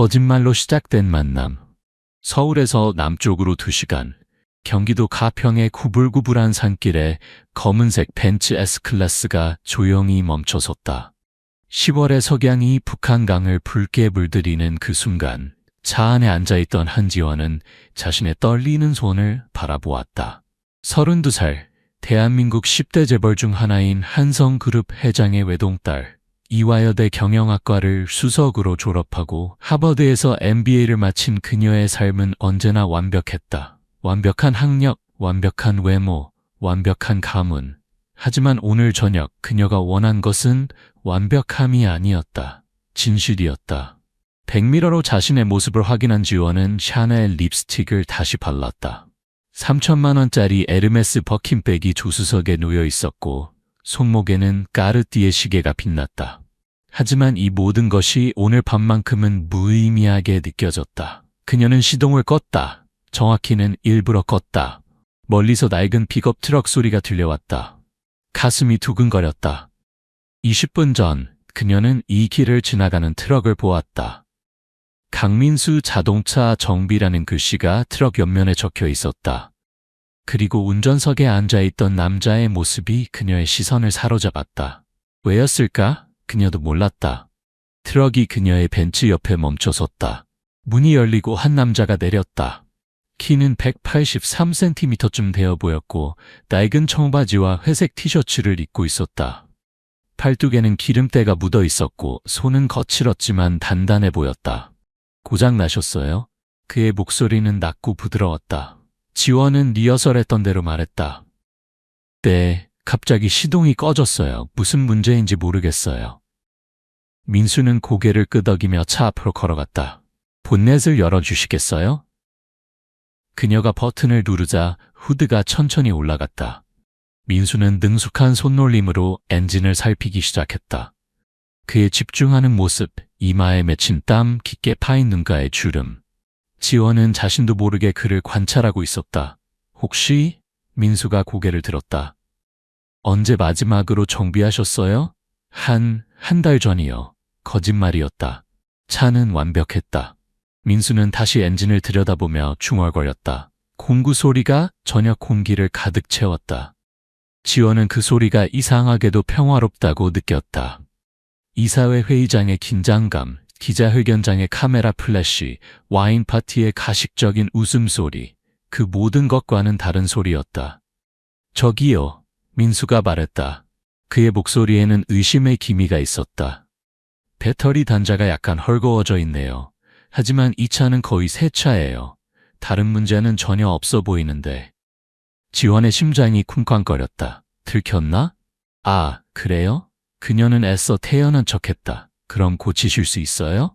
거짓말로 시작된 만남. 서울에서 남쪽으로 2시간, 경기도 가평의 구불구불한 산길에 검은색 벤츠 S클래스가 조용히 멈춰섰다. 10월의 석양이 북한강을 붉게 물들이는 그 순간 차 안에 앉아있던 한지원은 자신의 떨리는 손을 바라보았다. 32살, 대한민국 10대 재벌 중 하나인 한성그룹 회장의 외동딸, 이화여대 경영학과를 수석으로 졸업하고 하버드에서 MBA를 마친 그녀의 삶은 언제나 완벽했다. 완벽한 학력, 완벽한 외모, 완벽한 가문. 하지만 오늘 저녁 그녀가 원한 것은 완벽함이 아니었다. 진실이었다. 백미러로 자신의 모습을 확인한 지원은 샤넬 립스틱을 다시 발랐다. 3천만 원짜리 에르메스 버킨백이 조수석에 놓여 있었고 손목에는 까르띠에 시계가 빛났다. 하지만 이 모든 것이 오늘 밤만큼은 무의미하게 느껴졌다. 그녀는 시동을 껐다. 정확히는 일부러 껐다. 멀리서 낡은 픽업 트럭 소리가 들려왔다. 가슴이 두근거렸다. 20분 전 그녀는 이 길을 지나가는 트럭을 보았다. 강민수 자동차 정비라는 글씨가 트럭 옆면에 적혀 있었다. 그리고 운전석에 앉아있던 남자의 모습이 그녀의 시선을 사로잡았다. 왜였을까? 그녀도 몰랐다. 트럭이 그녀의 벤츠 옆에 멈춰섰다. 문이 열리고 한 남자가 내렸다. 키는 183cm쯤 되어 보였고 낡은 청바지와 회색 티셔츠를 입고 있었다. 팔뚝에는 기름때가 묻어 있었고 손은 거칠었지만 단단해 보였다. 고장 나셨어요? 그의 목소리는 낮고 부드러웠다. 지원은 리허설했던 대로 말했다. 네, 갑자기 시동이 꺼졌어요. 무슨 문제인지 모르겠어요. 민수는 고개를 끄덕이며 차 앞으로 걸어갔다. 본넷을 열어주시겠어요? 그녀가 버튼을 누르자 후드가 천천히 올라갔다. 민수는 능숙한 손놀림으로 엔진을 살피기 시작했다. 그의 집중하는 모습, 이마에 맺힌 땀, 깊게 파인 눈가의 주름. 지원은 자신도 모르게 그를 관찰하고 있었다. 혹시? 민수가 고개를 들었다. 언제 마지막으로 정비하셨어요? 한 달 전이요. 거짓말이었다. 차는 완벽했다. 민수는 다시 엔진을 들여다보며 중얼거렸다. 공구 소리가 저녁 공기를 가득 채웠다. 지원은 그 소리가 이상하게도 평화롭다고 느꼈다. 이사회 회의장의 긴장감, 기자회견장의 카메라 플래시, 와인 파티의 가식적인 웃음소리, 그 모든 것과는 다른 소리였다. 저기요, 민수가 말했다. 그의 목소리에는 의심의 기미가 있었다. 배터리 단자가 약간 헐거워져 있네요. 하지만 이 차는 거의 새 차예요. 다른 문제는 전혀 없어 보이는데. 지원의 심장이 쿵쾅거렸다. 들켰나? 아, 그래요? 그녀는 애써 태연한 척했다. 그럼 고치실 수 있어요?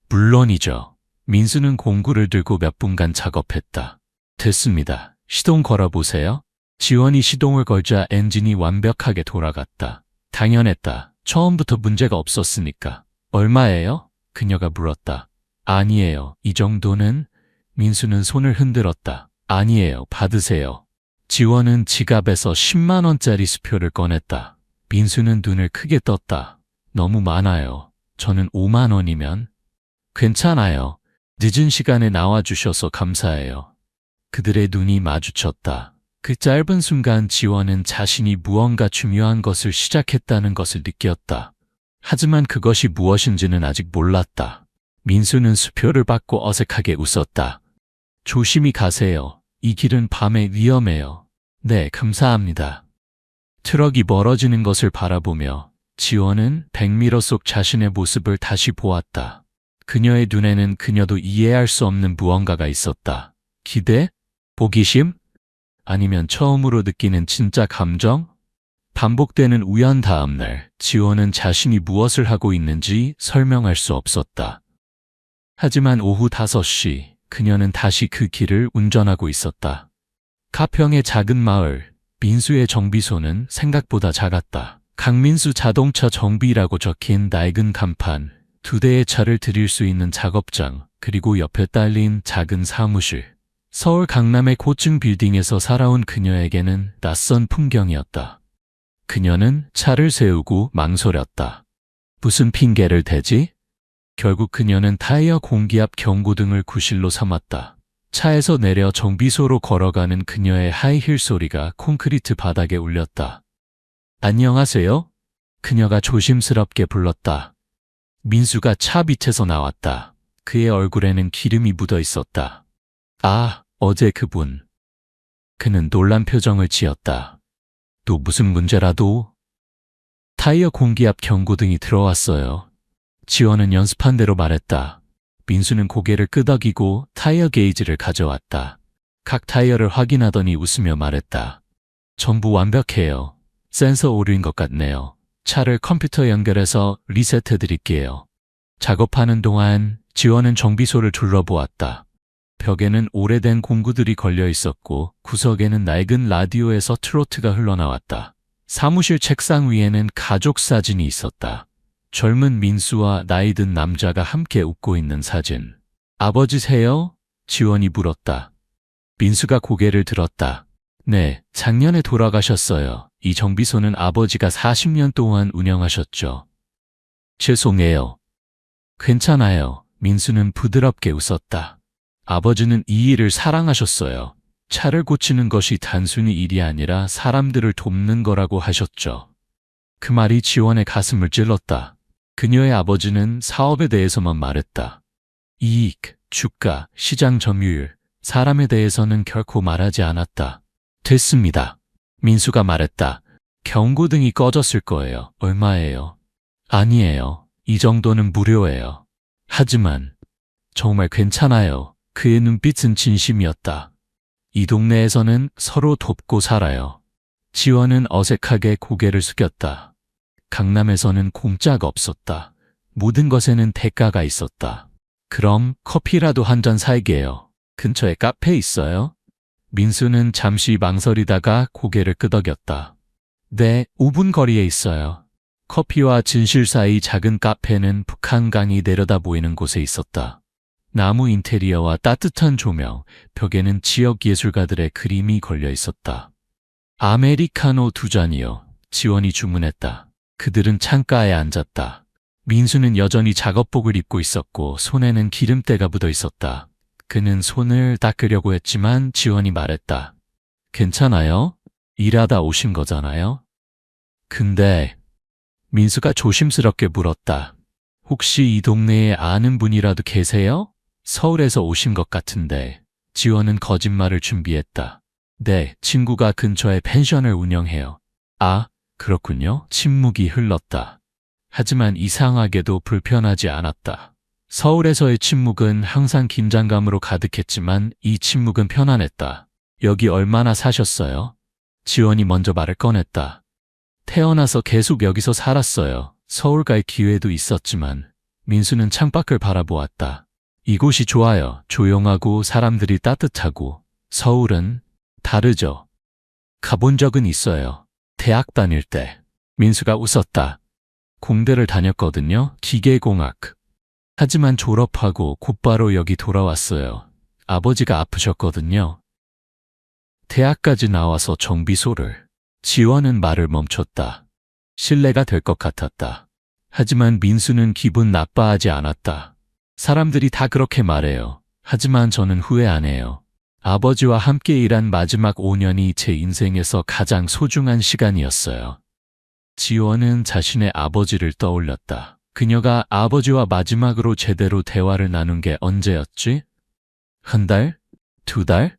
물론이죠. 민수는 공구를 들고 몇 분간 작업했다. 됐습니다. 시동 걸어보세요. 지원이 시동을 걸자 엔진이 완벽하게 돌아갔다. 당연했다. 처음부터 문제가 없었으니까. 얼마예요? 그녀가 물었다. 아니에요. 이 정도는? 민수는 손을 흔들었다. 아니에요. 받으세요. 지원은 지갑에서 10만 원짜리 수표를 꺼냈다. 민수는 눈을 크게 떴다. 너무 많아요. 저는 5만 원이면? 괜찮아요. 늦은 시간에 나와주셔서 감사해요. 그들의 눈이 마주쳤다. 그 짧은 순간 지원은 자신이 무언가 중요한 것을 시작했다는 것을 느꼈다. 하지만 그것이 무엇인지는 아직 몰랐다. 민수는 수표를 받고 어색하게 웃었다. 조심히 가세요. 이 길은 밤에 위험해요. 네, 감사합니다. 트럭이 멀어지는 것을 바라보며 지원은 백미러 속 자신의 모습을 다시 보았다. 그녀의 눈에는 그녀도 이해할 수 없는 무언가가 있었다. 기대? 호기심? 아니면 처음으로 느끼는 진짜 감정? 반복되는 우연 다음 날, 지원은 자신이 무엇을 하고 있는지 설명할 수 없었다. 하지만 오후 5시, 그녀는 다시 그 길을 운전하고 있었다. 가평의 작은 마을, 민수의 정비소는 생각보다 작았다. 강민수 자동차 정비라고 적힌 낡은 간판, 2대의 차를 들일 수 있는 작업장, 그리고 옆에 딸린 작은 사무실. 서울 강남의 고층 빌딩에서 살아온 그녀에게는 낯선 풍경이었다. 그녀는 차를 세우고 망설였다. 무슨 핑계를 대지? 결국 그녀는 타이어 공기압 경고등을 구실로 삼았다. 차에서 내려 정비소로 걸어가는 그녀의 하이힐 소리가 콘크리트 바닥에 울렸다. 안녕하세요? 그녀가 조심스럽게 불렀다. 민수가 차 밑에서 나왔다. 그의 얼굴에는 기름이 묻어 있었다. 아, 어제 그분. 그는 놀란 표정을 지었다. 또 무슨 문제라도? 타이어 공기압 경고등이 들어왔어요. 지원은 연습한 대로 말했다. 민수는 고개를 끄덕이고 타이어 게이지를 가져왔다. 각 타이어를 확인하더니 웃으며 말했다. 전부 완벽해요. 센서 오류인 것 같네요. 차를 컴퓨터 연결해서 리셋해 드릴게요. 작업하는 동안 지원은 정비소를 둘러보았다. 벽에는 오래된 공구들이 걸려 있었고 구석에는 낡은 라디오에서 트로트가 흘러나왔다. 사무실 책상 위에는 가족 사진이 있었다. 젊은 민수와 나이 든 남자가 함께 웃고 있는 사진. 아버지세요? 지원이 물었다. 민수가 고개를 들었다. 네, 작년에 돌아가셨어요. 이 정비소는 아버지가 40년 동안 운영하셨죠. 죄송해요. 괜찮아요. 민수는 부드럽게 웃었다. 아버지는 이 일을 사랑하셨어요. 차를 고치는 것이 단순히 일이 아니라 사람들을 돕는 거라고 하셨죠. 그 말이 지원의 가슴을 찔렀다. 그녀의 아버지는 사업에 대해서만 말했다. 이익, 주가, 시장 점유율, 사람에 대해서는 결코 말하지 않았다. 됐습니다. 민수가 말했다. 경고등이 꺼졌을 거예요. 얼마예요? 아니에요. 이 정도는 무료예요. 하지만 정말 괜찮아요. 그의 눈빛은 진심이었다. 이 동네에서는 서로 돕고 살아요. 지원은 어색하게 고개를 숙였다. 강남에서는 공짜가 없었다. 모든 것에는 대가가 있었다. 그럼 커피라도 한 잔 살게요. 근처에 카페 있어요? 민수는 잠시 망설이다가 고개를 끄덕였다. 네, 5분 거리에 있어요. 커피와 진실 사이 작은 카페는 북한강이 내려다 보이는 곳에 있었다. 나무 인테리어와 따뜻한 조명, 벽에는 지역 예술가들의 그림이 걸려 있었다. 아메리카노 2잔이요. 지원이 주문했다. 그들은 창가에 앉았다. 민수는 여전히 작업복을 입고 있었고 손에는 기름때가 묻어 있었다. 그는 손을 닦으려고 했지만 지원이 말했다. 괜찮아요? 일하다 오신 거잖아요? 근데 민수가 조심스럽게 물었다. 혹시 이 동네에 아는 분이라도 계세요? 서울에서 오신 것 같은데. 지원은 거짓말을 준비했다. 네, 친구가 근처에 펜션을 운영해요. 아, 그렇군요. 침묵이 흘렀다. 하지만 이상하게도 불편하지 않았다. 서울에서의 침묵은 항상 긴장감으로 가득했지만 이 침묵은 편안했다. 여기 얼마나 사셨어요? 지원이 먼저 말을 꺼냈다. 태어나서 계속 여기서 살았어요. 서울 갈 기회도 있었지만. 민수는 창밖을 바라보았다. 이곳이 좋아요. 조용하고 사람들이 따뜻하고. 서울은 다르죠. 가본 적은 있어요. 대학 다닐 때. 민수가 웃었다. 공대를 다녔거든요. 기계공학. 하지만 졸업하고 곧바로 여기 돌아왔어요. 아버지가 아프셨거든요. 대학까지 나와서 정비소를. 지원은 말을 멈췄다. 신뢰가 될 것 같았다. 하지만 민수는 기분 나빠하지 않았다. 사람들이 다 그렇게 말해요. 하지만 저는 후회 안 해요. 아버지와 함께 일한 마지막 5년이 제 인생에서 가장 소중한 시간이었어요. 지원은 자신의 아버지를 떠올렸다. 그녀가 아버지와 마지막으로 제대로 대화를 나눈 게 언제였지? 한 달? 2달?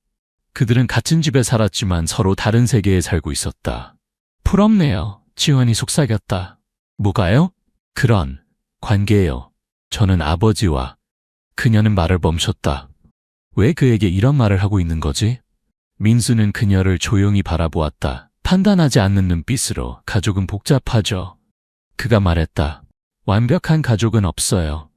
그들은 같은 집에 살았지만 서로 다른 세계에 살고 있었다. 부럽네요. 지원이 속삭였다. 뭐가요? 그런 관계예요. 저는 아버지와. 그녀는 말을 멈췄다. 왜 그에게 이런 말을 하고 있는 거지? 민수는 그녀를 조용히 바라보았다. 판단하지 않는 눈빛으로. 가족은 복잡하죠. 그가 말했다. 완벽한 가족은 없어요.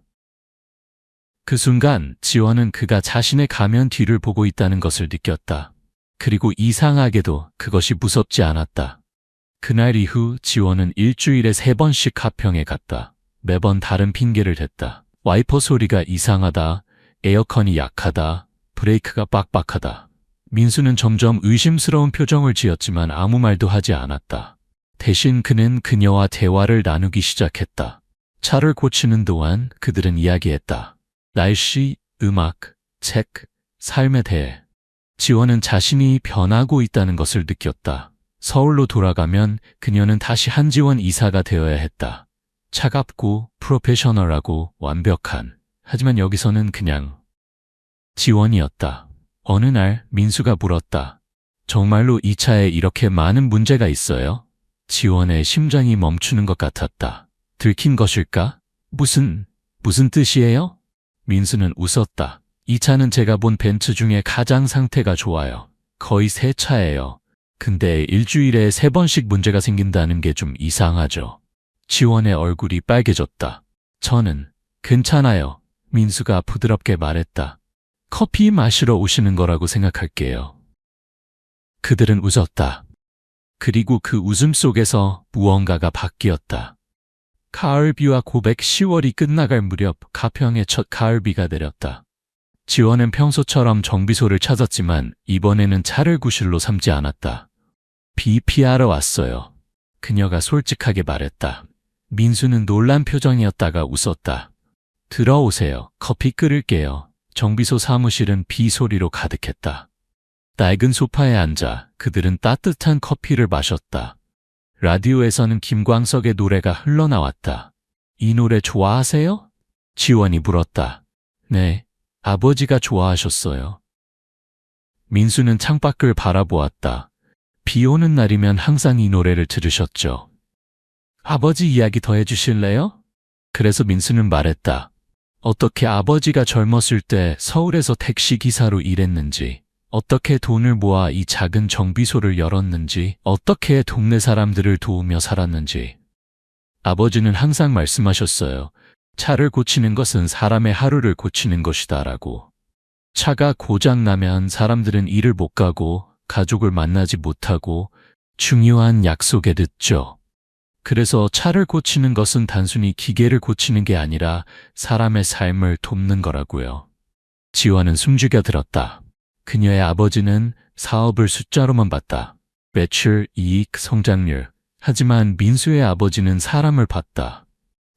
그 순간 지원은 그가 자신의 가면 뒤를 보고 있다는 것을 느꼈다. 그리고 이상하게도 그것이 무섭지 않았다. 그날 이후 지원은 일주일에 3번씩 가평에 갔다. 매번 다른 핑계를 댔다. 와이퍼 소리가 이상하다. 에어컨이 약하다. 브레이크가 빡빡하다. 민수는 점점 의심스러운 표정을 지었지만 아무 말도 하지 않았다. 대신 그는 그녀와 대화를 나누기 시작했다. 차를 고치는 동안 그들은 이야기했다. 날씨, 음악, 책, 삶에 대해. 지원은 자신이 변하고 있다는 것을 느꼈다. 서울로 돌아가면 그녀는 다시 한지원 이사가 되어야 했다. 차갑고 프로페셔널하고 완벽한. 하지만 여기서는 그냥 지원이었다. 어느 날 민수가 물었다. 정말로 이 차에 이렇게 많은 문제가 있어요? 지원의 심장이 멈추는 것 같았다. 들킨 것일까? 무슨 뜻이에요? 민수는 웃었다. 이 차는 제가 본 벤츠 중에 가장 상태가 좋아요. 거의 새 차예요. 근데 일주일에 3번씩 문제가 생긴다는 게 좀 이상하죠. 지원의 얼굴이 빨개졌다. 저는 괜찮아요. 민수가 부드럽게 말했다. 커피 마시러 오시는 거라고 생각할게요. 그들은 웃었다. 그리고 그 웃음 속에서 무언가가 바뀌었다. 가을비와 고백 10월이 끝나갈 무렵 가평에 첫 가을비가 내렸다. 지원은 평소처럼 정비소를 찾았지만 이번에는 차를 구실로 삼지 않았다. 비 피하러 왔어요. 그녀가 솔직하게 말했다. 민수는 놀란 표정이었다가 웃었다. 들어오세요. 커피 끓일게요. 정비소 사무실은 비 소리로 가득했다. 낡은 소파에 앉아 그들은 따뜻한 커피를 마셨다. 라디오에서는 김광석의 노래가 흘러나왔다. 이 노래 좋아하세요? 지원이 물었다. 네, 아버지가 좋아하셨어요. 민수는 창밖을 바라보았다. 비 오는 날이면 항상 이 노래를 들으셨죠. 아버지 이야기 더 해주실래요? 그래서 민수는 말했다. 어떻게 아버지가 젊었을 때 서울에서 택시기사로 일했는지, 어떻게 돈을 모아 이 작은 정비소를 열었는지, 어떻게 동네 사람들을 도우며 살았는지. 아버지는 항상 말씀하셨어요. 차를 고치는 것은 사람의 하루를 고치는 것이다라고. 차가 고장나면 사람들은 일을 못 가고 가족을 만나지 못하고 중요한 약속에 늦죠. 그래서 차를 고치는 것은 단순히 기계를 고치는 게 아니라 사람의 삶을 돕는 거라고요. 지원은 숨죽여 들었다. 그녀의 아버지는 사업을 숫자로만 봤다. 매출, 이익, 성장률. 하지만 민수의 아버지는 사람을 봤다.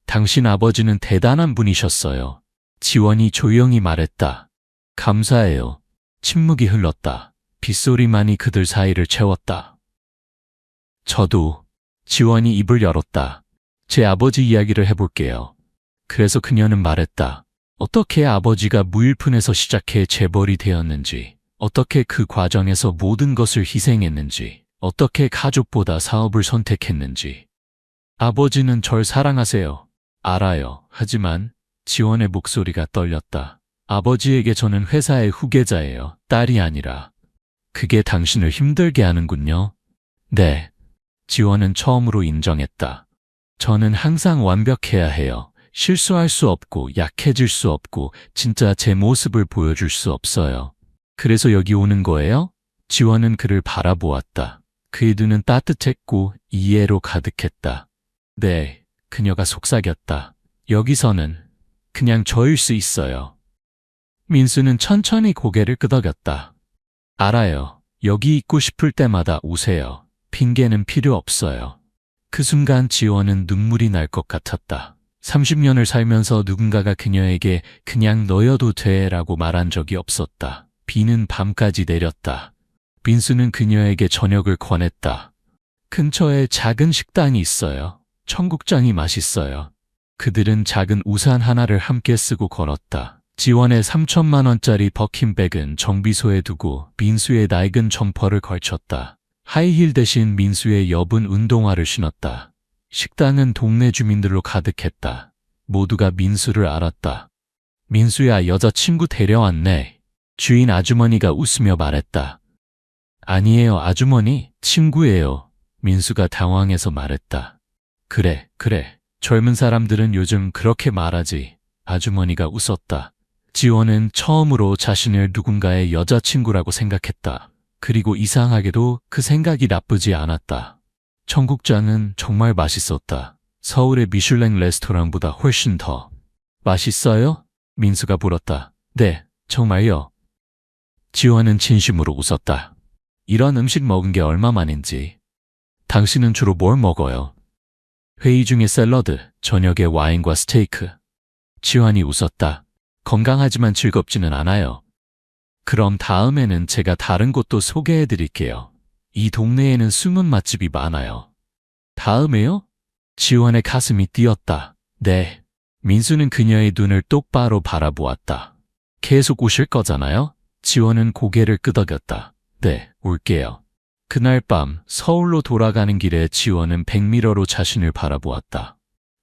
당신 아버지는 대단한 분이셨어요. 지원이 조용히 말했다. 감사해요. 침묵이 흘렀다. 빗소리만이 그들 사이를 채웠다. 저도. 지원이 입을 열었다. 제 아버지 이야기를 해볼게요. 그래서 그녀는 말했다. 어떻게 아버지가 무일푼에서 시작해 재벌이 되었는지, 어떻게 그 과정에서 모든 것을 희생했는지, 어떻게 가족보다 사업을 선택했는지. 아버지는 절 사랑하세요. 알아요. 하지만 지원의 목소리가 떨렸다. 아버지에게 저는 회사의 후계자예요. 딸이 아니라. 그게 당신을 힘들게 하는군요. 네. 지원은 처음으로 인정했다. 저는 항상 완벽해야 해요. 실수할 수 없고 약해질 수 없고 진짜 제 모습을 보여줄 수 없어요. 그래서 여기 오는 거예요? 지원은 그를 바라보았다. 그의 눈은 따뜻했고 이해로 가득했다. 네, 그녀가 속삭였다. 여기서는 그냥 저일 수 있어요. 민수는 천천히 고개를 끄덕였다. 알아요. 여기 있고 싶을 때마다 오세요. 핑계는 필요 없어요. 그 순간 지원은 눈물이 날 것 같았다. 30년을 살면서 누군가가 그녀에게 그냥 너여도 돼 라고 말한 적이 없었다. 비는 밤까지 내렸다. 민수는 그녀에게 저녁을 권했다. 근처에 작은 식당이 있어요. 청국장이 맛있어요. 그들은 작은 우산 하나를 함께 쓰고 걸었다. 지원의 3천만 원짜리 버킨백은 정비소에 두고 민수의 낡은 점퍼를 걸쳤다. 하이힐 대신 민수의 엷은 운동화를 신었다. 식당은 동네 주민들로 가득했다. 모두가 민수를 알았다. 민수야, 여자친구 데려왔네. 주인 아주머니가 웃으며 말했다. 아니에요, 아주머니. 친구예요. 민수가 당황해서 말했다. 그래. 젊은 사람들은 요즘 그렇게 말하지. 아주머니가 웃었다. 지원은 처음으로 자신을 누군가의 여자친구라고 생각했다. 그리고 이상하게도 그 생각이 나쁘지 않았다. 청국장은 정말 맛있었다. 서울의 미슐랭 레스토랑보다 훨씬 더. 맛있어요? 민수가 물었다. 네, 정말요. 지원은 진심으로 웃었다. 이런 음식 먹은 게 얼마만인지. 당신은 주로 뭘 먹어요? 회의 중에 샐러드, 저녁에 와인과 스테이크. 지원이 웃었다. 건강하지만 즐겁지는 않아요. 그럼 다음에는 제가 다른 곳도 소개해 드릴게요. 이 동네에는 숨은 맛집이 많아요. 다음에요? 지원의 가슴이 뛰었다. 네. 민수는 그녀의 눈을 똑바로 바라보았다. 계속 오실 거잖아요? 지원은 고개를 끄덕였다. 네, 올게요. 그날 밤 서울로 돌아가는 길에 지원은 백미러로 자신을 바라보았다.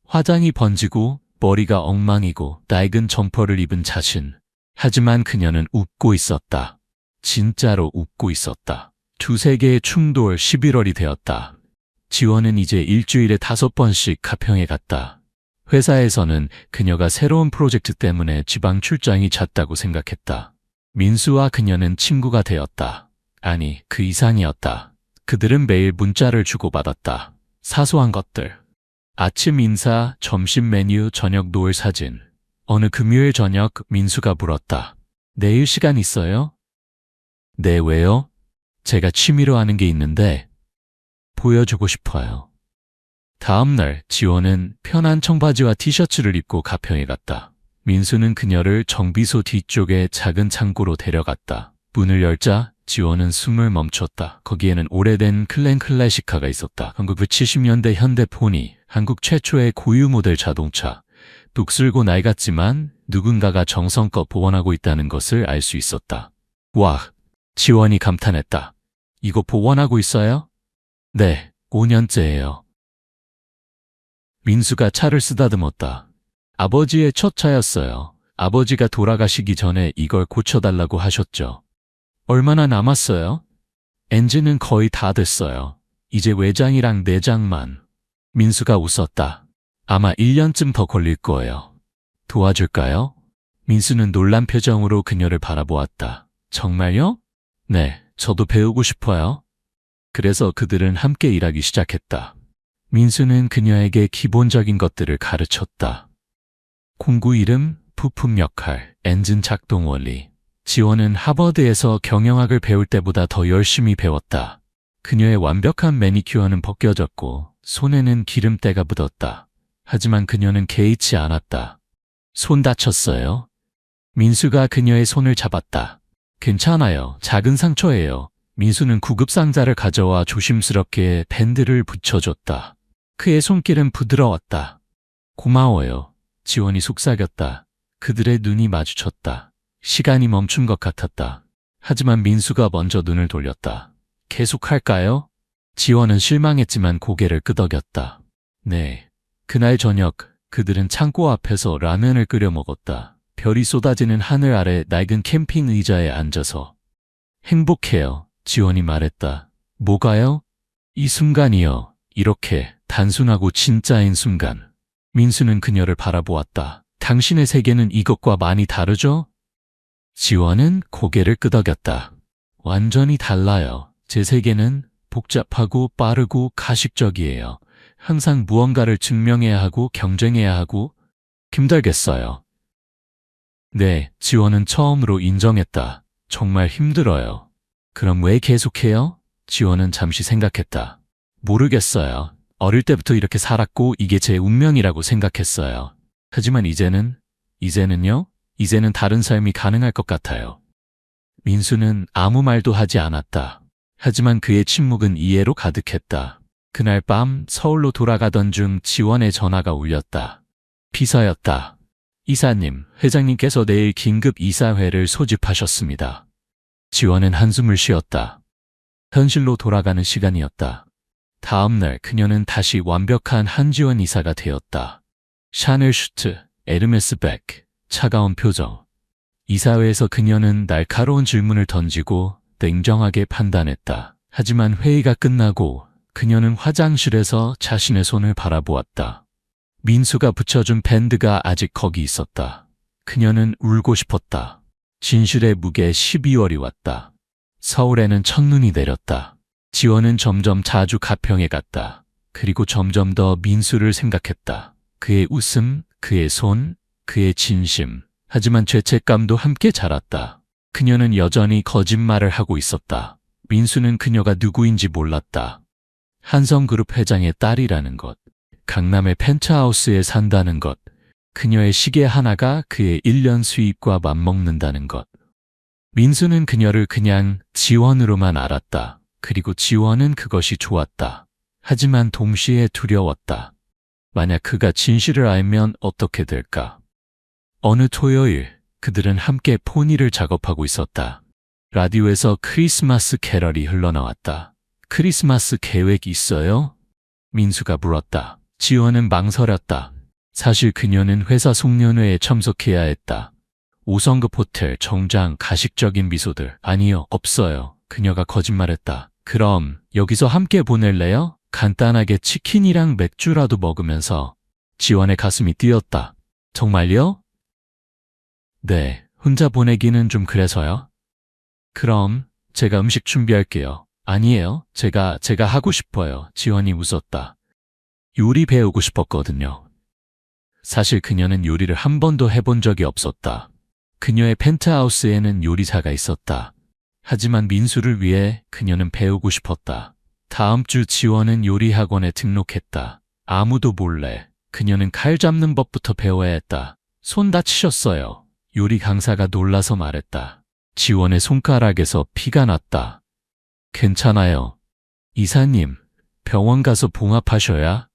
화장이 번지고 머리가 엉망이고 낡은 점퍼를 입은 자신. 하지만 그녀는 웃고 있었다. 진짜로 웃고 있었다. 두세 개의 충돌 11월이 되었다. 지원은 이제 일주일에 5번씩 가평에 갔다. 회사에서는 그녀가 새로운 프로젝트 때문에 지방 출장이 잦다고 생각했다. 민수와 그녀는 친구가 되었다. 아니, 그 이상이었다. 그들은 매일 문자를 주고받았다. 사소한 것들. 아침 인사, 점심 메뉴, 저녁 노을 사진. 어느 금요일 저녁 민수가 물었다. 내일 시간 있어요? 네, 왜요? 제가 취미로 하는 게 있는데 보여주고 싶어요. 다음 날 지원은 편한 청바지와 티셔츠를 입고 가평에 갔다. 민수는 그녀를 정비소 뒤쪽의 작은 창고로 데려갔다. 문을 열자 지원은 숨을 멈췄다. 거기에는 오래된 클래시카가 있었다. 1970년대 현대폰이 한국 최초의 고유 모델 자동차. 둑슬고 낡았지만 누군가가 정성껏 보완하고 있다는 것을 알 수 있었다. 와, 지원이 감탄했다. 이거 보완하고 있어요? 네, 5년째예요. 민수가 차를 쓰다듬었다. 아버지의 첫 차였어요. 아버지가 돌아가시기 전에 이걸 고쳐달라고 하셨죠. 얼마나 남았어요? 엔진은 거의 다 됐어요. 이제 외장이랑 내장만. 민수가 웃었다. 아마 1년쯤 더 걸릴 거예요. 도와줄까요? 민수는 놀란 표정으로 그녀를 바라보았다. 정말요? 네, 저도 배우고 싶어요. 그래서 그들은 함께 일하기 시작했다. 민수는 그녀에게 기본적인 것들을 가르쳤다. 공구 이름, 부품 역할, 엔진 작동 원리. 지원은 하버드에서 경영학을 배울 때보다 더 열심히 배웠다. 그녀의 완벽한 매니큐어는 벗겨졌고 손에는 기름때가 묻었다. 하지만 그녀는 개의치 않았다. 손 다쳤어요? 민수가 그녀의 손을 잡았다. 괜찮아요. 작은 상처예요. 민수는 구급상자를 가져와 조심스럽게 밴드를 붙여줬다. 그의 손길은 부드러웠다. 고마워요. 지원이 속삭였다. 그들의 눈이 마주쳤다. 시간이 멈춘 것 같았다. 하지만 민수가 먼저 눈을 돌렸다. 계속할까요? 지원은 실망했지만 고개를 끄덕였다. 네. 그날 저녁 그들은 창고 앞에서 라면을 끓여 먹었다. 별이 쏟아지는 하늘 아래 낡은 캠핑 의자에 앉아서. 행복해요. 지원이 말했다. 뭐가요? 이 순간이요. 이렇게 단순하고 진짜인 순간. 민수는 그녀를 바라보았다. 당신의 세계는 이것과 많이 다르죠? 지원은 고개를 끄덕였다. 완전히 달라요. 제 세계는 복잡하고 빠르고 가식적이에요. 항상 무언가를 증명해야 하고 경쟁해야 하고 힘들겠어요. 네, 지원은 처음으로 인정했다. 정말 힘들어요. 그럼 왜 계속해요? 지원은 잠시 생각했다. 모르겠어요. 어릴 때부터 이렇게 살았고 이게 제 운명이라고 생각했어요. 하지만 이제는요? 이제는 다른 삶이 가능할 것 같아요. 민수는 아무 말도 하지 않았다. 하지만 그의 침묵은 이해로 가득했다. 그날 밤 서울로 돌아가던 중 지원의 전화가 울렸다. 비서였다. 이사님, 회장님께서 내일 긴급 이사회를 소집하셨습니다. 지원은 한숨을 쉬었다. 현실로 돌아가는 시간이었다. 다음 날 그녀는 다시 완벽한 한지원 이사가 되었다. 샤넬 슈트, 에르메스 백, 차가운 표정. 이사회에서 그녀는 날카로운 질문을 던지고 냉정하게 판단했다. 하지만 회의가 끝나고 그녀는 화장실에서 자신의 손을 바라보았다. 민수가 붙여준 밴드가 아직 거기 있었다. 그녀는 울고 싶었다. 진실의 무게 12월이 왔다. 서울에는 첫눈이 내렸다. 지원은 점점 자주 가평에 갔다. 그리고 점점 더 민수를 생각했다. 그의 웃음, 그의 손, 그의 진심. 하지만 죄책감도 함께 자랐다. 그녀는 여전히 거짓말을 하고 있었다. 민수는 그녀가 누구인지 몰랐다. 한성그룹 회장의 딸이라는 것. 강남의 펜트하우스에 산다는 것, 그녀의 시계 하나가 그의 1년 수입과 맞먹는다는 것. 민수는 그녀를 그냥 지원으로만 알았다. 그리고 지원은 그것이 좋았다. 하지만 동시에 두려웠다. 만약 그가 진실을 알면 어떻게 될까? 어느 토요일, 그들은 함께 포니를 작업하고 있었다. 라디오에서 크리스마스 캐럴이 흘러나왔다. 크리스마스 계획 있어요? 민수가 물었다. 지원은 망설였다. 사실 그녀는 회사 송년회에 참석해야 했다. 5성급 호텔, 정장, 가식적인 미소들. 아니요, 없어요. 그녀가 거짓말했다. 그럼 여기서 함께 보낼래요? 간단하게 치킨이랑 맥주라도 먹으면서. 지원의 가슴이 뛰었다. 정말요? 네, 혼자 보내기는 좀 그래서요. 그럼 제가 음식 준비할게요. 아니에요. 제가 하고 싶어요. 지원이 웃었다. 요리 배우고 싶었거든요. 사실 그녀는 요리를 한 번도 해본 적이 없었다. 그녀의 펜트하우스에는 요리사가 있었다. 하지만 민수를 위해 그녀는 배우고 싶었다. 다음 주 지원은 요리학원에 등록했다. 아무도 몰래. 그녀는 칼 잡는 법부터 배워야 했다. 손 다치셨어요. 요리 강사가 놀라서 말했다. 지원의 손가락에서 피가 났다. 괜찮아요. 이사님, 병원 가서 봉합하셔야?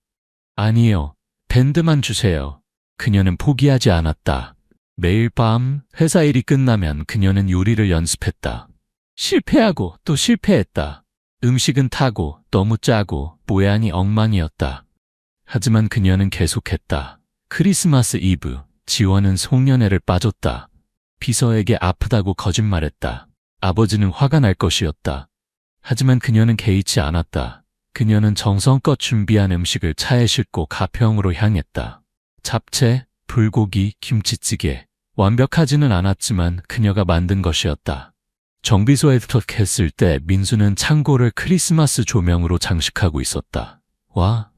아니요. 밴드만 주세요. 그녀는 포기하지 않았다. 매일 밤 회사 일이 끝나면 그녀는 요리를 연습했다. 실패하고 또 실패했다. 음식은 타고 너무 짜고 모양이 엉망이었다. 하지만 그녀는 계속했다. 크리스마스 이브, 지원은 송년회를 빠졌다. 비서에게 아프다고 거짓말했다. 아버지는 화가 날 것이었다. 하지만 그녀는 개의치 않았다. 그녀는 정성껏 준비한 음식을 차에 싣고 가평으로 향했다. 잡채, 불고기, 김치찌개. 완벽하지는 않았지만 그녀가 만든 것이었다. 정비소에 도착했을 때 민수는 창고를 크리스마스 조명으로 장식하고 있었다. 와,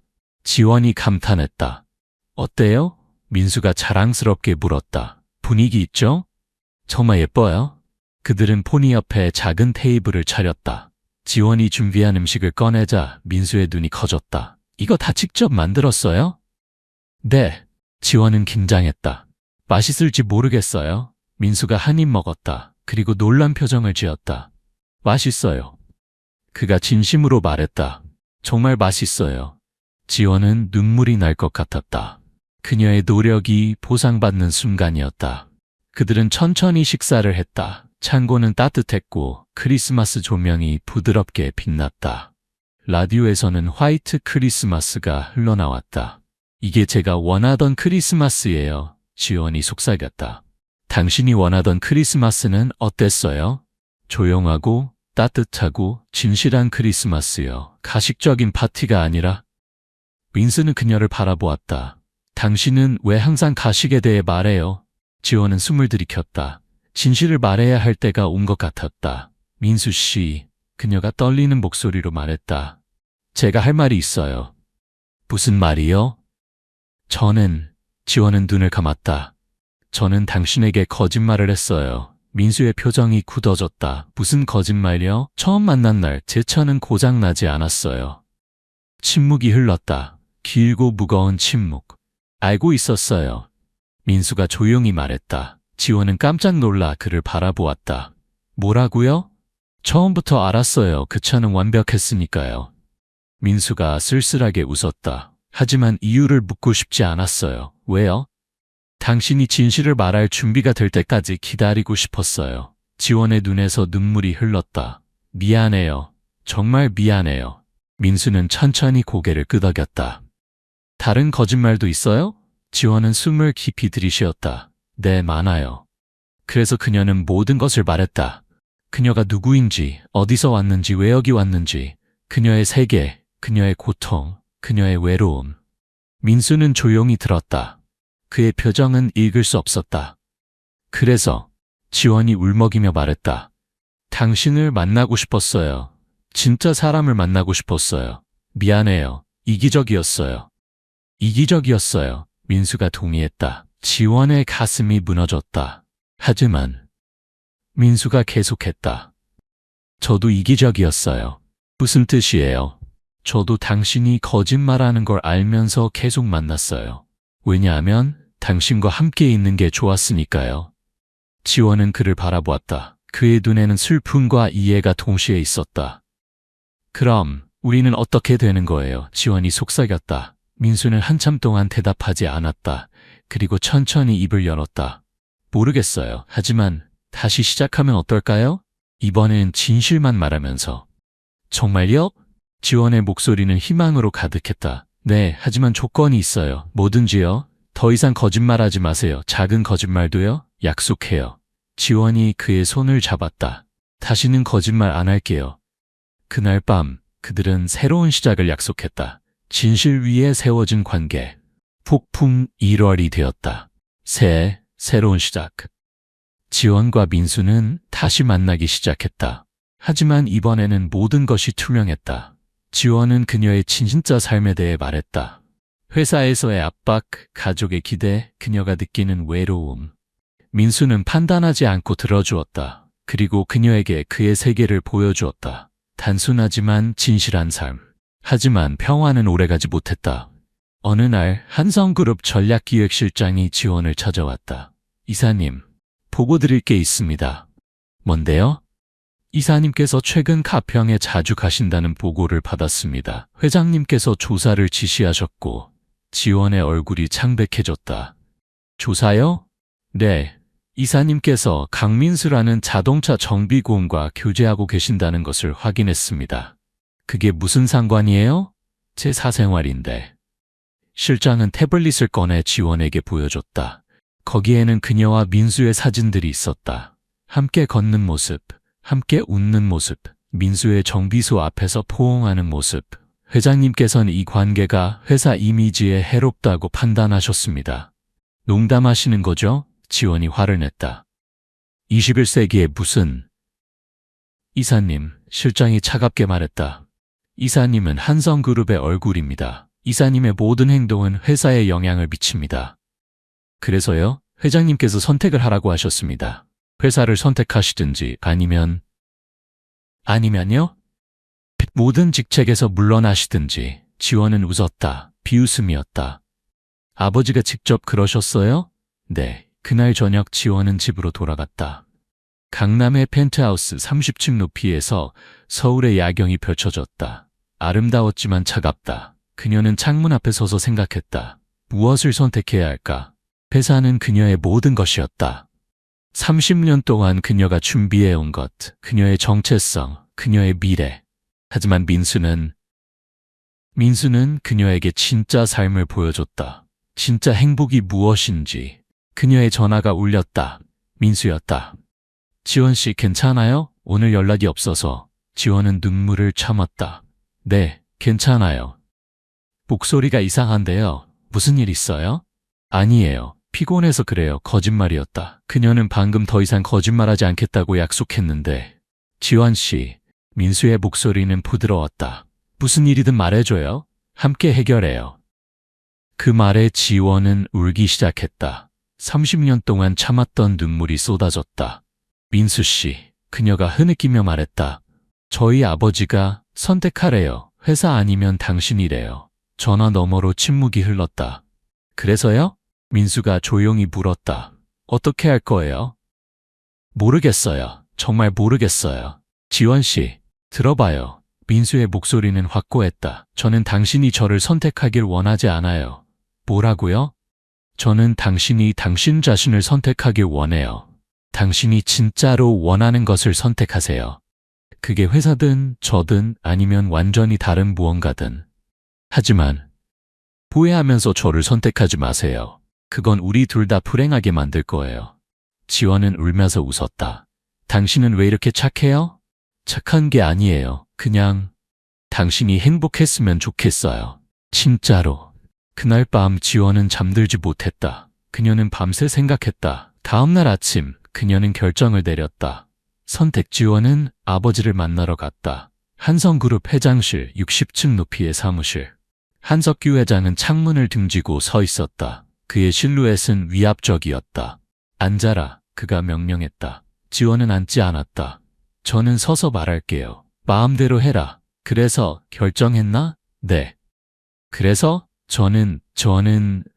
지원이 감탄했다. 어때요? 민수가 자랑스럽게 물었다. 분위기 있죠? 정말 예뻐요? 그들은 포니 옆에 작은 테이블을 차렸다. 지원이 준비한 음식을 꺼내자 민수의 눈이 커졌다. 이거 다 직접 만들었어요? 네. 지원은 긴장했다. 맛있을지 모르겠어요. 민수가 한 입 먹었다. 그리고 놀란 표정을 지었다. 맛있어요. 그가 진심으로 말했다. 정말 맛있어요. 지원은 눈물이 날 것 같았다. 그녀의 노력이 보상받는 순간이었다. 그들은 천천히 식사를 했다. 창고는 따뜻했고 크리스마스 조명이 부드럽게 빛났다. 라디오에서는 화이트 크리스마스가 흘러나왔다. 이게 제가 원하던 크리스마스예요. 지원이 속삭였다. 당신이 원하던 크리스마스는 어땠어요? 조용하고 따뜻하고 진실한 크리스마스요. 가식적인 파티가 아니라. 민수는 그녀를 바라보았다. 당신은 왜 항상 가식에 대해 말해요? 지원은 숨을 들이켰다. 진실을 말해야 할 때가 온 것 같았다. 민수 씨, 그녀가 떨리는 목소리로 말했다. 제가 할 말이 있어요. 무슨 말이요? 지원은 눈을 감았다. 저는 당신에게 거짓말을 했어요. 민수의 표정이 굳어졌다. 무슨 거짓말이요? 처음 만난 날 제 차는 고장나지 않았어요. 침묵이 흘렀다. 길고 무거운 침묵. 알고 있었어요. 민수가 조용히 말했다. 지원은 깜짝 놀라 그를 바라보았다. 뭐라고요? 처음부터 알았어요. 그 차는 완벽했으니까요. 민수가 쓸쓸하게 웃었다. 하지만 이유를 묻고 싶지 않았어요. 왜요? 당신이 진실을 말할 준비가 될 때까지 기다리고 싶었어요. 지원의 눈에서 눈물이 흘렀다. 미안해요. 정말 미안해요. 민수는 천천히 고개를 끄덕였다. 다른 거짓말도 있어요? 지원은 숨을 깊이 들이쉬었다. 네, 많아요. 그래서 그녀는 모든 것을 말했다. 그녀가 누구인지, 어디서 왔는지, 왜 여기 왔는지, 그녀의 세계, 그녀의 고통, 그녀의 외로움. 민수는 조용히 들었다. 그의 표정은 읽을 수 없었다. 그래서 지원이 울먹이며 말했다. 당신을 만나고 싶었어요. 진짜 사람을 만나고 싶었어요. 미안해요. 이기적이었어요. 이기적이었어요. 민수가 동의했다. 지원의 가슴이 무너졌다. 하지만 민수가 계속했다. 저도 이기적이었어요. 무슨 뜻이에요? 저도 당신이 거짓말하는 걸 알면서 계속 만났어요. 왜냐하면 당신과 함께 있는 게 좋았으니까요. 지원은 그를 바라보았다. 그의 눈에는 슬픔과 이해가 동시에 있었다. 그럼 우리는 어떻게 되는 거예요? 지원이 속삭였다. 민수는 한참 동안 대답하지 않았다. 그리고 천천히 입을 열었다. 모르겠어요. 하지만 다시 시작하면 어떨까요? 이번엔 진실만 말하면서. 정말요? 지원의 목소리는 희망으로 가득했다. 네, 하지만 조건이 있어요. 뭐든지요. 더 이상 거짓말하지 마세요. 작은 거짓말도요. 약속해요. 지원이 그의 손을 잡았다. 다시는 거짓말 안 할게요. 그날 밤 그들은 새로운 시작을 약속했다. 진실 위에 세워진 관계. 폭풍 1월이 되었다. 새로운 시작. 지원과 민수는 다시 만나기 시작했다. 하지만 이번에는 모든 것이 투명했다. 지원은 그녀의 진짜 삶에 대해 말했다. 회사에서의 압박, 가족의 기대, 그녀가 느끼는 외로움. 민수는 판단하지 않고 들어주었다. 그리고 그녀에게 그의 세계를 보여주었다. 단순하지만 진실한 삶. 하지만 평화는 오래가지 못했다. 어느 날 한성그룹 전략기획실장이 지원을 찾아왔다. 이사님, 보고 드릴 게 있습니다. 뭔데요? 이사님께서 최근 가평에 자주 가신다는 보고를 받았습니다. 회장님께서 조사를 지시하셨고 지원의 얼굴이 창백해졌다. 조사요? 네. 이사님께서 강민수라는 자동차 정비공과 교제하고 계신다는 것을 확인했습니다. 그게 무슨 상관이에요? 제 사생활인데. 실장은 태블릿을 꺼내 지원에게 보여줬다. 거기에는 그녀와 민수의 사진들이 있었다. 함께 걷는 모습, 함께 웃는 모습, 민수의 정비소 앞에서 포옹하는 모습. 회장님께서는 이 관계가 회사 이미지에 해롭다고 판단하셨습니다. 농담하시는 거죠? 지원이 화를 냈다. 21세기에 무슨... 이사님, 실장이 차갑게 말했다. 이사님은 한성그룹의 얼굴입니다. 이사님의 모든 행동은 회사에 영향을 미칩니다. 그래서요? 회장님께서 선택을 하라고 하셨습니다. 회사를 선택하시든지 아니면요? 모든 직책에서 물러나시든지. 지원은 웃었다. 비웃음이었다. 아버지가 직접 그러셨어요? 네. 그날 저녁 지원은 집으로 돌아갔다. 강남의 펜트하우스 30층 높이에서 서울의 야경이 펼쳐졌다. 아름다웠지만 차갑다. 그녀는 창문 앞에 서서 생각했다. 무엇을 선택해야 할까? 회사는 그녀의 모든 것이었다. 30년 동안 그녀가 준비해온 것, 그녀의 정체성, 그녀의 미래. 하지만 민수는 그녀에게 진짜 삶을 보여줬다. 진짜 행복이 무엇인지. 그녀의 전화가 울렸다. 민수였다. 지원 씨 괜찮아요? 오늘 연락이 없어서. 지원은 눈물을 참았다. 네, 괜찮아요. 목소리가 이상한데요. 무슨 일 있어요? 아니에요. 피곤해서 그래요. 거짓말이었다. 그녀는 방금 더 이상 거짓말하지 않겠다고 약속했는데. 지원 씨, 민수의 목소리는 부드러웠다. 무슨 일이든 말해줘요. 함께 해결해요. 그 말에 지원은 울기 시작했다. 30년 동안 참았던 눈물이 쏟아졌다. 민수 씨, 그녀가 흐느끼며 말했다. 저희 아버지가 선택하래요. 회사 아니면 당신이래요. 전화 너머로 침묵이 흘렀다. 그래서요? 민수가 조용히 물었다. 어떻게 할 거예요? 모르겠어요. 정말 모르겠어요. 지원 씨, 들어봐요. 민수의 목소리는 확고했다. 저는 당신이 저를 선택하길 원하지 않아요. 뭐라고요? 저는 당신이 당신 자신을 선택하길 원해요. 당신이 진짜로 원하는 것을 선택하세요. 그게 회사든 저든 아니면 완전히 다른 무언가든. 하지만 후회하면서 저를 선택하지 마세요. 그건 우리 둘 다 불행하게 만들 거예요. 지원은 울면서 웃었다. 당신은 왜 이렇게 착해요? 착한 게 아니에요. 그냥 당신이 행복했으면 좋겠어요. 진짜로. 그날 밤 지원은 잠들지 못했다. 그녀는 밤새 생각했다. 다음날 아침 그녀는 결정을 내렸다. 선택. 지원은 아버지를 만나러 갔다. 한성그룹 회장실 60층 높이의 사무실. 한석규 회장은 창문을 등지고 서 있었다. 그의 실루엣은 위압적이었다. 앉아라. 그가 명령했다. 지원은 앉지 않았다. 저는 서서 말할게요. 마음대로 해라. 그래서 결정했나? 네. 그래서 저는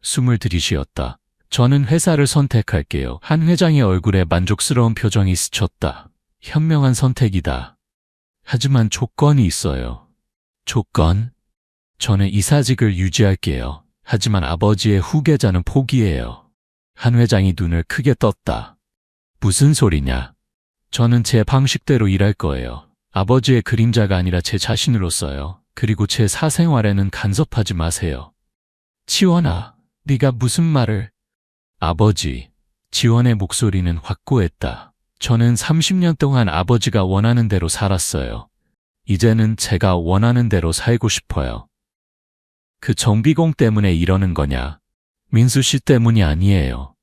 숨을 들이쉬었다. 저는 회사를 선택할게요. 한 회장의 얼굴에 만족스러운 표정이 스쳤다. 현명한 선택이다. 하지만 조건이 있어요. 조건? 저는 이사직을 유지할게요. 하지만 아버지의 후계자는 포기해요. 한 회장이 눈을 크게 떴다. 무슨 소리냐? 저는 제 방식대로 일할 거예요. 아버지의 그림자가 아니라 제 자신으로서요. 그리고 제 사생활에는 간섭하지 마세요. 지원아, 네가 무슨 말을... 아버지, 지원의 목소리는 확고했다. 저는 30년 동안 아버지가 원하는 대로 살았어요. 이제는 제가 원하는 대로 살고 싶어요. 그 정비공 때문에 이러는 거냐? 민수 씨 때문이 아니에요.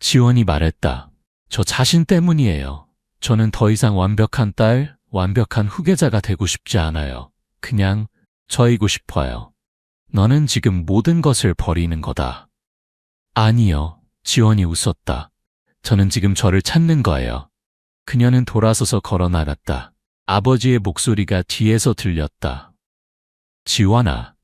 지원이 말했다. 저 자신 때문이에요. 저는 더 이상 완벽한 딸, 완벽한 후계자가 되고 싶지 않아요. 그냥 저이고 싶어요. 너는 지금 모든 것을 버리는 거다. 아니요. 지원이 웃었다. 저는 지금 저를 찾는 거예요. 그녀는 돌아서서 걸어 나갔다. 아버지의 목소리가 뒤에서 들렸다. 지원아.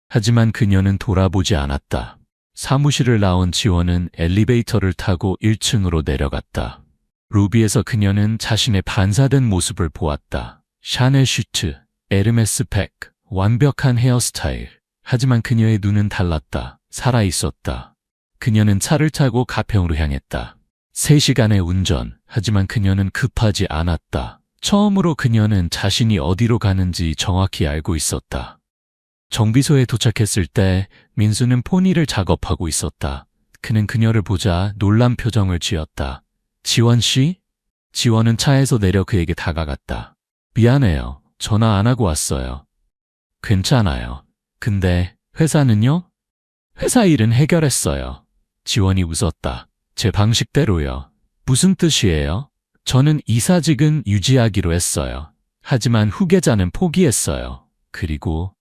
하지만 그녀는 돌아보지 않았다. 사무실을 나온 지원은 엘리베이터를 타고 1층으로 내려갔다. 로비에서 그녀는 자신의 반사된 모습을 보았다. 샤넬 슈트, 에르메스 백, 완벽한 헤어스타일. 하지만 그녀의 눈은 달랐다. 살아있었다. 그녀는 차를 타고 가평으로 향했다. 3시간의 운전. 하지만 그녀는 급하지 않았다. 처음으로 그녀는 자신이 어디로 가는지 정확히 알고 있었다. 정비소에 도착했을 때 민수는 포니를 작업하고 있었다. 그는 그녀를 보자 놀란 표정을 지었다. 지원 씨? 지원은 차에서 내려 그에게 다가갔다. 미안해요. 전화 안 하고 왔어요. 괜찮아요. 근데 회사는요? 회사 일은 해결했어요. 지원이 웃었다. 제 방식대로요. 무슨 뜻이에요? 저는 이사직은 유지하기로 했어요. 하지만 후계자는 포기했어요. 그리고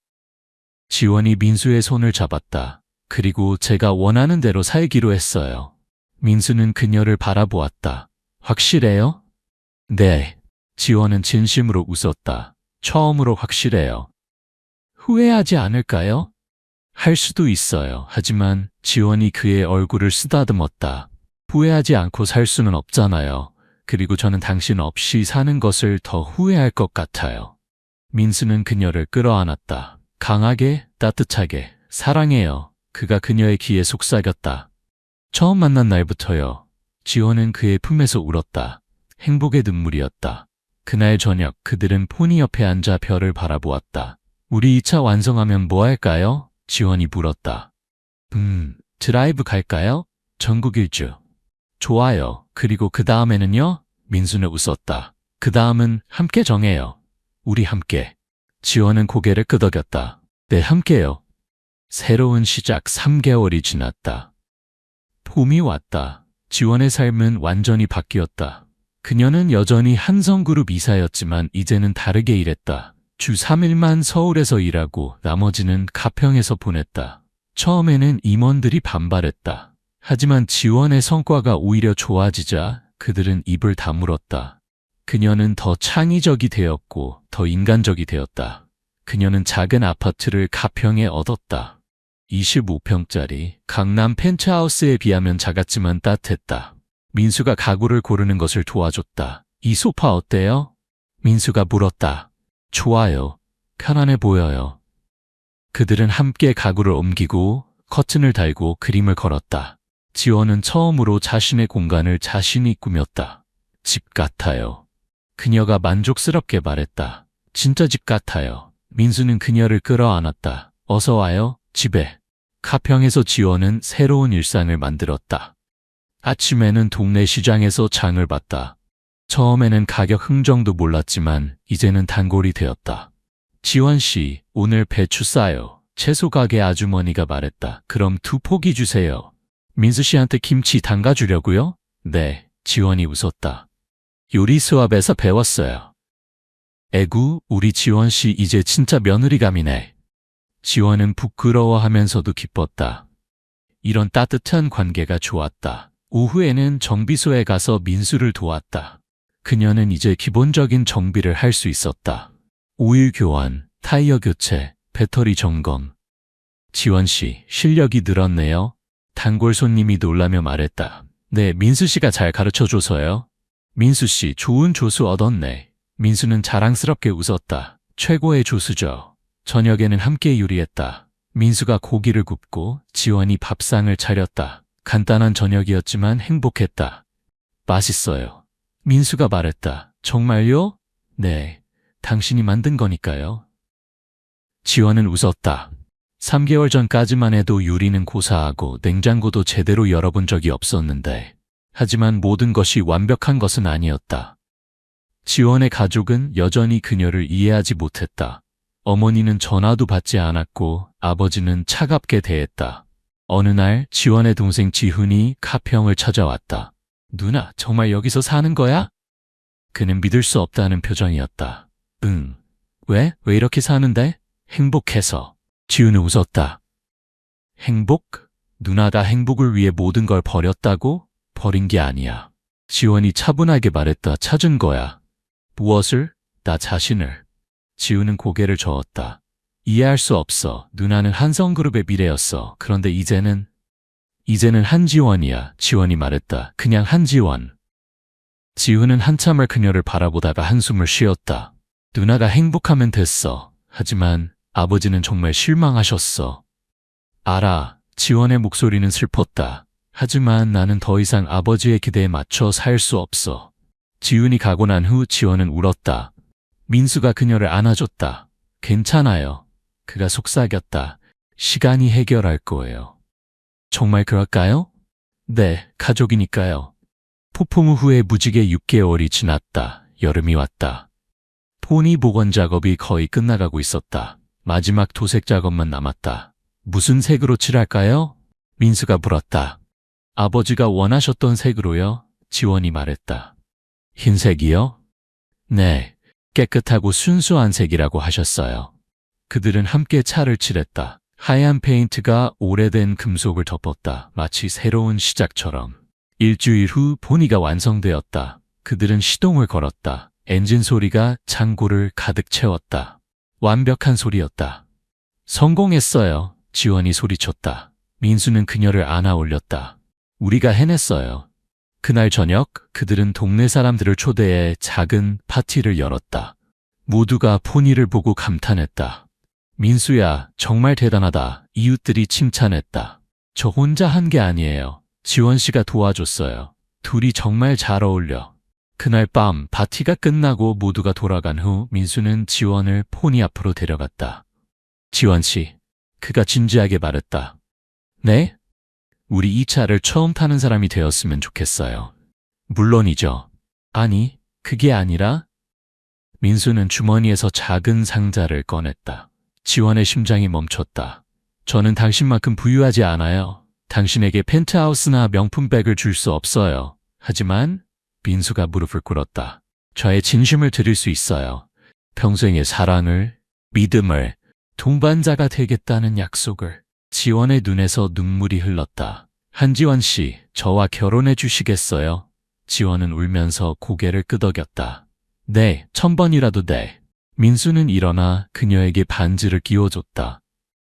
지원이 민수의 손을 잡았다. 그리고 제가 원하는 대로 살기로 했어요. 민수는 그녀를 바라보았다. 확실해요? 네. 지원은 진심으로 웃었다. 처음으로 확실해요. 후회하지 않을까요? 할 수도 있어요. 하지만 지원이 그의 얼굴을 쓰다듬었다. 후회하지 않고 살 수는 없잖아요. 그리고 저는 당신 없이 사는 것을 더 후회할 것 같아요. 민수는 그녀를 끌어안았다. 강하게, 따뜻하게, 사랑해요. 그가 그녀의 귀에 속삭였다. 처음 만난 날부터요. 지원은 그의 품에서 울었다. 행복의 눈물이었다. 그날 저녁 그들은 포니 옆에 앉아 별을 바라보았다. 우리 2차 완성하면 뭐 할까요? 지원이 물었다. 드라이브 갈까요? 전국 일주. 좋아요. 그리고 그 다음에는요? 민수는 웃었다. 그 다음은 함께 정해요. 우리 함께. 지원은 고개를 끄덕였다. 네, 함께요. 새로운 시작 3개월이 지났다. 봄이 왔다. 지원의 삶은 완전히 바뀌었다. 그녀는 여전히 한성그룹 이사였지만 이제는 다르게 일했다. 주 3일만 서울에서 일하고 나머지는 가평에서 보냈다. 처음에는 임원들이 반발했다. 하지만 지원의 성과가 오히려 좋아지자 그들은 입을 다물었다. 그녀는 더 창의적이 되었고 더 인간적이 되었다. 그녀는 작은 아파트를 가평에 얻었다. 25평짜리 강남 펜트하우스에 비하면 작았지만 따뜻했다. 민수가 가구를 고르는 것을 도와줬다. 이 소파 어때요? 민수가 물었다. 좋아요. 편안해 보여요. 그들은 함께 가구를 옮기고 커튼을 달고 그림을 걸었다. 지원은 처음으로 자신의 공간을 자신이 꾸몄다. 집 같아요. 그녀가 만족스럽게 말했다. 진짜 집 같아요. 민수는 그녀를 끌어안았다. 어서 와요, 집에. 가평에서 지원은 새로운 일상을 만들었다. 아침에는 동네 시장에서 장을 봤다. 처음에는 가격 흥정도 몰랐지만 이제는 단골이 되었다. 지원 씨, 오늘 배추 싸요. 채소 가게 아주머니가 말했다. 그럼 2포기 주세요. 민수 씨한테 김치 담가주려고요? 네, 지원이 웃었다. 요리 수업에서 배웠어요. 에구, 우리 지원 씨 이제 진짜 며느리감이네. 지원은 부끄러워하면서도 기뻤다. 이런 따뜻한 관계가 좋았다. 오후에는 정비소에 가서 민수를 도왔다. 그녀는 이제 기본적인 정비를 할 수 있었다. 오일 교환, 타이어 교체, 배터리 점검. 지원 씨, 실력이 늘었네요. 단골 손님이 놀라며 말했다. 네, 민수 씨가 잘 가르쳐줘서요. 민수 씨, 좋은 조수 얻었네. 민수는 자랑스럽게 웃었다. 최고의 조수죠. 저녁에는 함께 요리했다. 민수가 고기를 굽고 지원이 밥상을 차렸다. 간단한 저녁이었지만 행복했다. 맛있어요. 민수가 말했다. 정말요? 네, 당신이 만든 거니까요. 지원은 웃었다. 3개월 전까지만 해도 요리는 고사하고 냉장고도 제대로 열어본 적이 없었는데, 하지만 모든 것이 완벽한 것은 아니었다. 지원의 가족은 여전히 그녀를 이해하지 못했다. 어머니는 전화도 받지 않았고 아버지는 차갑게 대했다. 어느 날 지원의 동생 지훈이 가평을 찾아왔다. 누나, 정말 여기서 사는 거야? 그는 믿을 수 없다는 표정이었다. 응. 왜? 왜 이렇게 사는데? 행복해서. 지훈은 웃었다. 행복? 누나가 행복을 위해 모든 걸 버렸다고? 버린 게 아니야. 지원이 차분하게 말했다. 찾은 거야. 무엇을? 나 자신을. 지훈은 고개를 저었다. 이해할 수 없어. 누나는 한성그룹의 미래였어. 그런데 이제는 한지원이야. 지원이 말했다. 그냥 한지원. 지훈은 한참을 그녀를 바라보다가 한숨을 쉬었다. 누나가 행복하면 됐어. 하지만 아버지는 정말 실망하셨어. 알아. 지원의 목소리는 슬펐다. 하지만 나는 더 이상 아버지의 기대에 맞춰 살 수 없어. 지훈이 가고 난 후 지원은 울었다. 민수가 그녀를 안아줬다. 괜찮아요. 그가 속삭였다. 시간이 해결할 거예요. 정말 그럴까요? 네, 가족이니까요. 폭풍 후에 무지개 6개월이 지났다. 여름이 왔다. 포니 복원 작업이 거의 끝나가고 있었다. 마지막 도색 작업만 남았다. 무슨 색으로 칠할까요? 민수가 물었다. 아버지가 원하셨던 색으로요? 지원이 말했다. 흰색이요? 네, 깨끗하고 순수한 색이라고 하셨어요. 그들은 함께 차를 칠했다. 하얀 페인트가 오래된 금속을 덮었다. 마치 새로운 시작처럼. 일주일 후 포니가 완성되었다. 그들은 시동을 걸었다. 엔진 소리가 창고를 가득 채웠다. 완벽한 소리였다. 성공했어요. 지원이 소리쳤다. 민수는 그녀를 안아 올렸다. 우리가 해냈어요. 그날 저녁 그들은 동네 사람들을 초대해 작은 파티를 열었다. 모두가 포니를 보고 감탄했다. 민수야, 정말 대단하다. 이웃들이 칭찬했다. 저 혼자 한 게 아니에요. 지원 씨가 도와줬어요. 둘이 정말 잘 어울려. 그날 밤 파티가 끝나고 모두가 돌아간 후 민수는 지원을 포니 앞으로 데려갔다. 지원 씨, 그가 진지하게 말했다. 네? 우리 이 차를 처음 타는 사람이 되었으면 좋겠어요. 물론이죠. 아니, 그게 아니라. 민수는 주머니에서 작은 상자를 꺼냈다. 지원의 심장이 멈췄다. 저는 당신만큼 부유하지 않아요. 당신에게 펜트하우스나 명품백을 줄 수 없어요. 하지만 민수가 무릎을 꿇었다. 저의 진심을 드릴 수 있어요. 평생의 사랑을, 믿음을, 동반자가 되겠다는 약속을. 지원의 눈에서 눈물이 흘렀다. 한지원 씨, 저와 결혼해 주시겠어요? 지원은 울면서 고개를 끄덕였다. 네, 1000번이라도 네. 민수는 일어나 그녀에게 반지를 끼워줬다.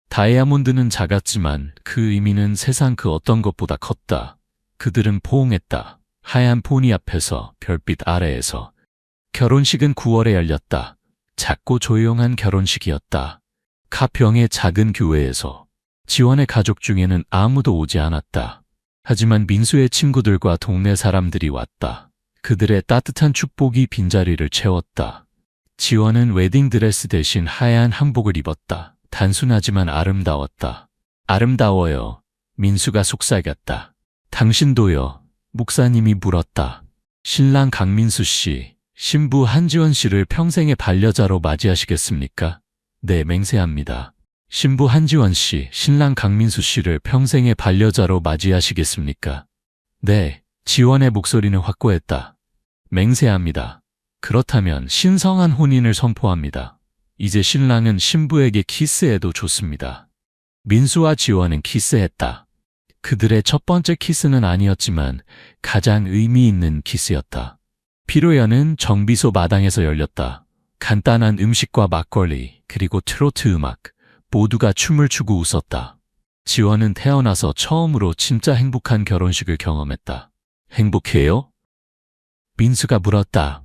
다이아몬드는 작았지만 그 의미는 세상 그 어떤 것보다 컸다. 그들은 포옹했다. 하얀 포니 앞에서, 별빛 아래에서. 결혼식은 9월에 열렸다. 작고 조용한 결혼식이었다. 가평의 작은 교회에서. 지원의 가족 중에는 아무도 오지 않았다. 하지만 민수의 친구들과 동네 사람들이 왔다. 그들의 따뜻한 축복이 빈자리를 채웠다. 지원은 웨딩드레스 대신 하얀 한복을 입었다. 단순하지만 아름다웠다. 아름다워요. 민수가 속삭였다. 당신도요. 목사님이 물었다. 신랑 강민수 씨, 신부 한지원 씨를 평생의 반려자로 맞이하시겠습니까? 네, 맹세합니다. 신부 한지원 씨, 신랑 강민수 씨를 평생의 반려자로 맞이하시겠습니까? 네, 지원의 목소리는 확고했다. 맹세합니다. 그렇다면 신성한 혼인을 선포합니다. 이제 신랑은 신부에게 키스해도 좋습니다. 민수와 지원은 키스했다. 그들의 첫 번째 키스는 아니었지만 가장 의미 있는 키스였다. 피로연은 정비소 마당에서 열렸다. 간단한 음식과 막걸리, 그리고 트로트 음악, 모두가 춤을 추고 웃었다. 지원은 태어나서 처음으로 진짜 행복한 결혼식을 경험했다. 행복해요? 민수가 물었다.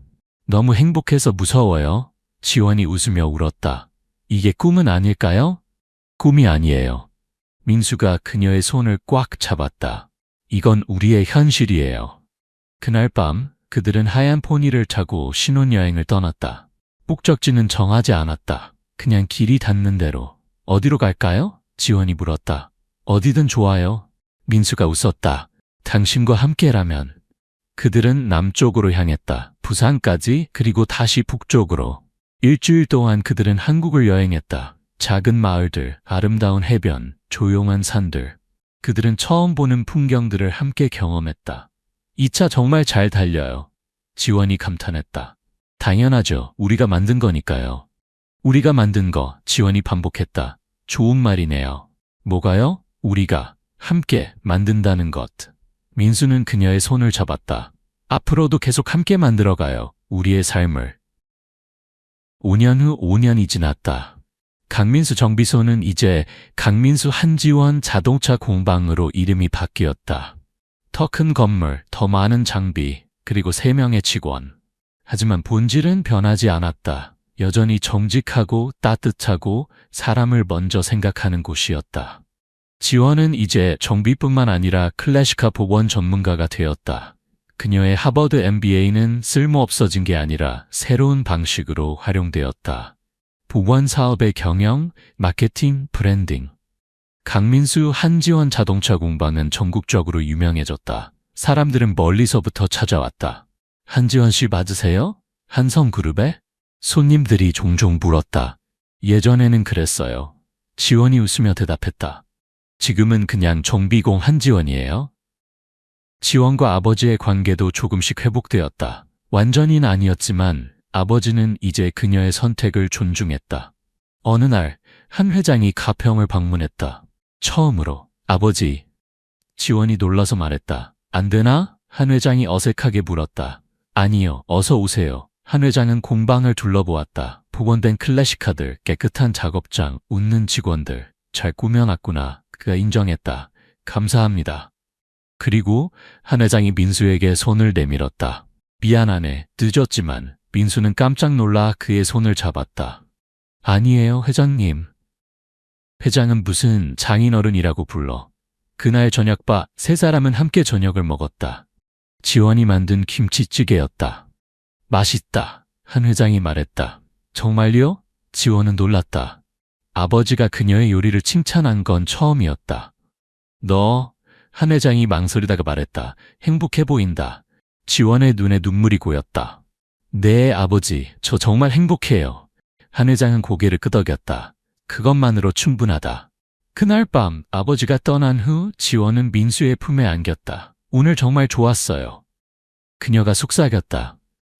너무 행복해서 무서워요. 지원이 웃으며 울었다. 이게 꿈은 아닐까요? 꿈이 아니에요. 민수가 그녀의 손을 꽉 잡았다. 이건 우리의 현실이에요. 그날 밤 그들은 하얀 포니를 타고 신혼여행을 떠났다. 목적지는 정하지 않았다. 그냥 길이 닿는 대로. 어디로 갈까요? 지원이 물었다. 어디든 좋아요. 민수가 웃었다. 당신과 함께라면. 그들은 남쪽으로 향했다. 부산까지, 그리고 다시 북쪽으로. 일주일 동안 그들은 한국을 여행했다. 작은 마을들, 아름다운 해변, 조용한 산들. 그들은 처음 보는 풍경들을 함께 경험했다. 이 차 정말 잘 달려요. 지원이 감탄했다. 당연하죠. 우리가 만든 거니까요. 우리가 만든 거, 지원이 반복했다. 좋은 말이네요. 뭐가요? 우리가 함께 만든다는 것. 민수는 그녀의 손을 잡았다. 앞으로도 계속 함께 만들어가요. 우리의 삶을. 5년 후 5년이 지났다. 강민수 정비소는 이제 강민수 한지원 자동차 공방으로 이름이 바뀌었다. 더 큰 건물, 더 많은 장비, 그리고 3명의 직원. 하지만 본질은 변하지 않았다. 여전히 정직하고 따뜻하고 사람을 먼저 생각하는 곳이었다. 지원은 이제 정비뿐만 아니라 클래식카 복원 전문가가 되었다. 그녀의 하버드 MBA는 쓸모없어진 게 아니라 새로운 방식으로 활용되었다. 복원 사업의 경영, 마케팅, 브랜딩. 강민수 한지원 자동차 공방은 전국적으로 유명해졌다. 사람들은 멀리서부터 찾아왔다. 한지원 씨 맞으세요? 한성그룹에? 손님들이 종종 물었다. 예전에는 그랬어요. 지원이 웃으며 대답했다. 지금은 그냥 정비공 한지원이에요. 지원과 아버지의 관계도 조금씩 회복되었다. 완전히는 아니었지만 아버지는 이제 그녀의 선택을 존중했다. 어느 날 한 회장이 가평을 방문했다. 처음으로. 아버지. 지원이 놀라서 말했다. 안 되나? 한 회장이 어색하게 물었다. 아니요, 어서 오세요. 한 회장은 공방을 둘러보았다. 복원된 클래식카들, 깨끗한 작업장, 웃는 직원들. 잘 꾸며놨구나. 그가 인정했다. 감사합니다. 그리고 한 회장이 민수에게 손을 내밀었다. 미안하네. 늦었지만. 민수는 깜짝 놀라 그의 손을 잡았다. 아니에요, 회장님. 회장은 무슨 장인어른이라고 불러. 그날 저녁밥 3사람은 함께 저녁을 먹었다. 지원이 만든 김치찌개였다. 맛있다. 한 회장이 말했다. 정말요? 지원은 놀랐다. 아버지가 그녀의 요리를 칭찬한 건 처음이었다. 너, 한 회장이 망설이다가 말했다. 행복해 보인다. 지원의 눈에 눈물이 고였다. 네, 아버지, 저 정말 행복해요. 한 회장은 고개를 끄덕였다. 그것만으로 충분하다. 그날 밤 아버지가 떠난 후 지원은 민수의 품에 안겼다. 오늘 정말 좋았어요. 그녀가 속삭였다.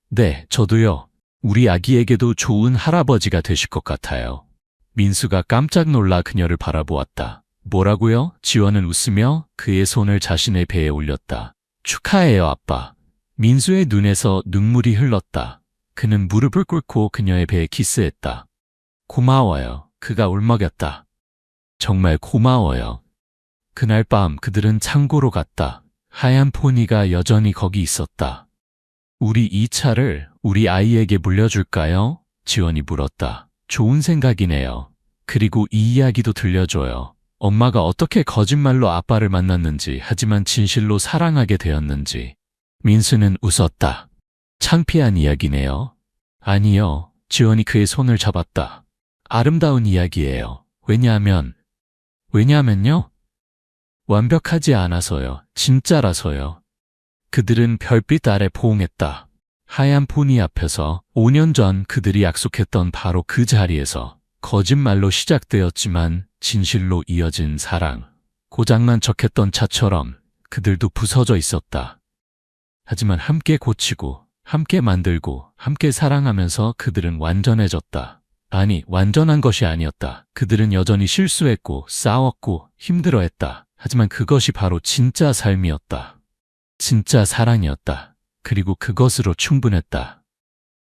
네, 저도요. 우리 아기에게도 좋은 할아버지가 되실 것 같아요. 민수가 깜짝 놀라 그녀를 바라보았다. 뭐라고요? 지원은 웃으며 그의 손을 자신의 배에 올렸다. 축하해요, 아빠. 민수의 눈에서 눈물이 흘렀다. 그는 무릎을 꿇고 그녀의 배에 키스했다. 고마워요. 그가 울먹였다. 정말 고마워요. 그날 밤 그들은 창고로 갔다. 하얀 포니가 여전히 거기 있었다. 우리 이 차를 우리 아이에게 물려줄까요? 지원이 물었다. 좋은 생각이네요. 그리고 이 이야기도 들려줘요. 엄마가 어떻게 거짓말로 아빠를 만났는지, 하지만 진실로 사랑하게 되었는지. 민수는 웃었다. 창피한 이야기네요. 아니요. 지원이 그의 손을 잡았다. 아름다운 이야기예요. 왜냐하면요? 완벽하지 않아서요. 진짜라서요. 그들은 별빛 아래 포옹했다. 하얀 포니 앞에서 5년 전 그들이 약속했던 바로 그 자리에서 거짓말로 시작되었지만 진실로 이어진 사랑. 고장난 척했던 차처럼 그들도 부서져 있었다. 하지만 함께 고치고, 함께 만들고, 함께 사랑하면서 그들은 완전해졌다. 아니, 완전한 것이 아니었다. 그들은 여전히 실수했고, 싸웠고, 힘들어했다. 하지만 그것이 바로 진짜 삶이었다. 진짜 사랑이었다. 그리고 그것으로 충분했다.